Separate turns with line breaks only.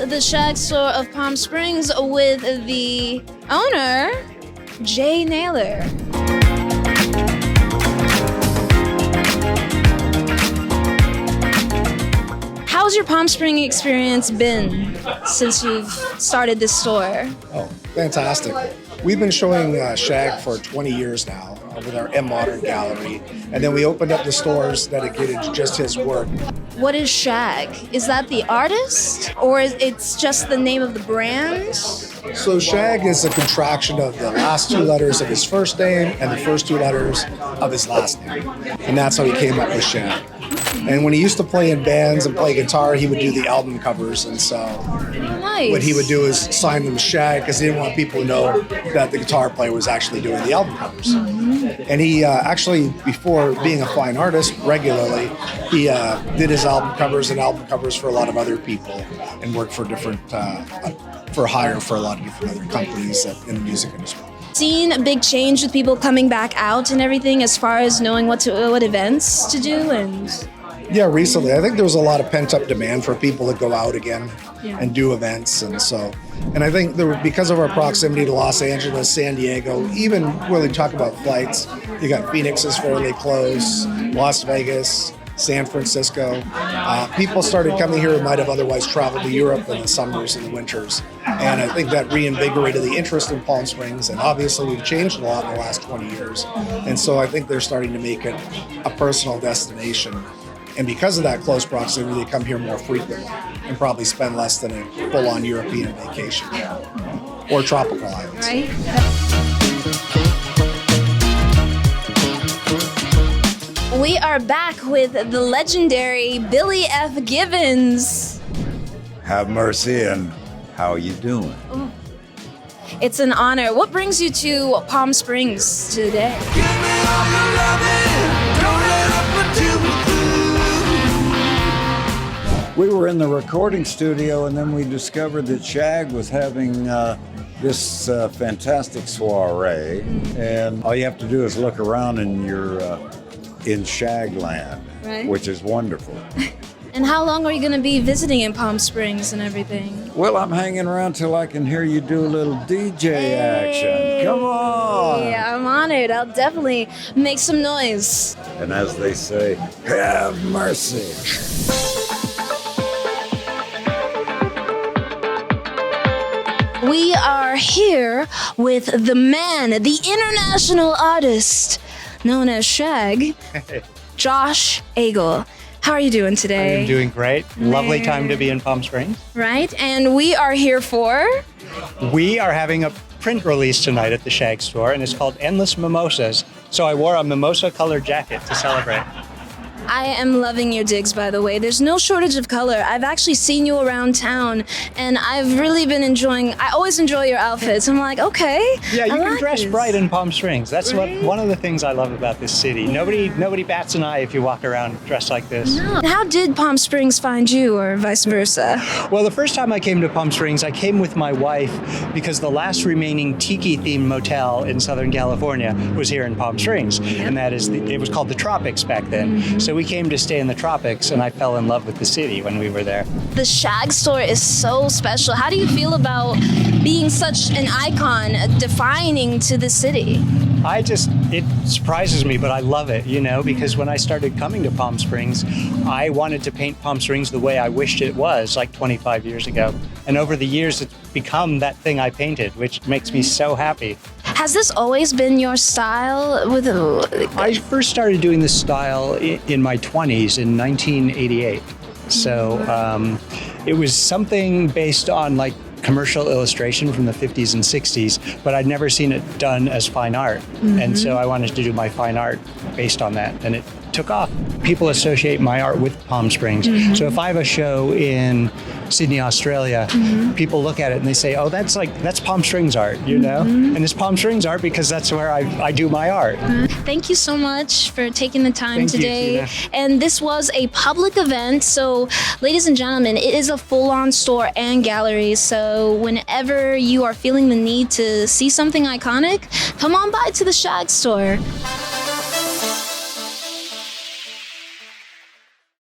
the Shag store of Palm Springs with the owner, Jay Naylor. How's your Palm Spring experience been since you've started this store?
Oh, fantastic. We've been showing Shag for 20 years now with our M Modern gallery, and then we opened up the stores dedicated to just his work.
What is Shag? Is that the artist, or is it's just the name of the brand?
So Shag is a contraction of the last two letters of his first name and the first two letters of his last name, and that's how he came up with Shag. And when he used to play in bands and play guitar, he would do the album covers. And so what he would do is sign them Shag because he didn't want people to know that the guitar player was actually doing the album covers. And he actually, before being a fine artist regularly, he did his album covers for a lot of other people and worked for different, for hire for a lot of different other companies in the music industry.
Seen a big change with people coming back out and everything as far as knowing what events to do and...
Yeah, recently. I think there was a lot of pent-up demand for people to go out again and do events. And I think because of our proximity to Los Angeles, San Diego, even when we talk about flights, you got Phoenix is fairly close, Las Vegas, San Francisco. People started coming here who might have otherwise traveled to Europe in the summers and the winters. And I think that reinvigorated the interest in Palm Springs. And obviously we've changed a lot in the last 20 years. And so I think they're starting to make it a personal destination. And because of that close proximity, they come here more frequently and probably spend less than a full-on European vacation or tropical islands.
Right. We are back with the legendary Billy F. Gibbons.
Have mercy, and how are you doing?
Oh, it's an honor. What brings you to Palm Springs today?
We were in the recording studio, and then we discovered that Shag was having this fantastic soiree. And all you have to do is look around, and you're in Shag land,
right,
which is wonderful.
And how long are you going to be visiting in Palm Springs and everything?
Well, I'm hanging around till I can hear you do a little DJ action. Come on!
Yeah, I'm honored. I'll definitely make some noise.
And as they say, have mercy.
We are here with the man, the international artist known as Shag, Josh Agle. How are you doing today?
I'm doing great. Lovely time to be in Palm Springs.
Right, and we are here for?
We are having a print release tonight at the Shag store, and it's called Endless Mimosas. So I wore a mimosa-colored jacket to celebrate.
I am loving your digs, by the way. There's no shortage of color. I've actually seen you around town, and I've really been I always enjoy your outfits. I'm like, okay.
Yeah, you
I
can
like
dress
this.
bright in Palm Springs. That's
Right?
one of the things I love about this city. Nobody bats an eye if you walk around dressed like this.
No. How did Palm Springs find you, or vice versa?
Well, the first time I came to Palm Springs, I came with my wife because the last remaining tiki-themed motel in Southern California was here in Palm Springs, and that is it was called the Tropics back then. So we came to stay in the Tropics, and I fell in love with the city when we were there.
The Shag store is so special. How do you feel about being such an icon, defining to the city?
It surprises me, but I love it, because when I started coming to Palm Springs, I wanted to paint Palm Springs the way I wished it was, like 25 years ago. And over the years, it's become that thing I painted, which makes me so happy.
Has this always been your style?
I first started doing this style in my 20s, in 1988. So it was something based on like commercial illustration from the 50s and 60s, but I'd never seen it done as fine art. And so I wanted to do my fine art based on that, and it took off. People associate my art with Palm Springs. So if I have a show in Sydney, Australia, people look at it and they say, oh, that's Palm Springs art, And it's Palm Springs art because that's where I do my art.
Thank you so much for taking the time
Thank you,
today.
Tina.
And this was a public event, so ladies and gentlemen, it is a full-on store and gallery. So whenever you are feeling the need to see something iconic, come on by to the Shag store.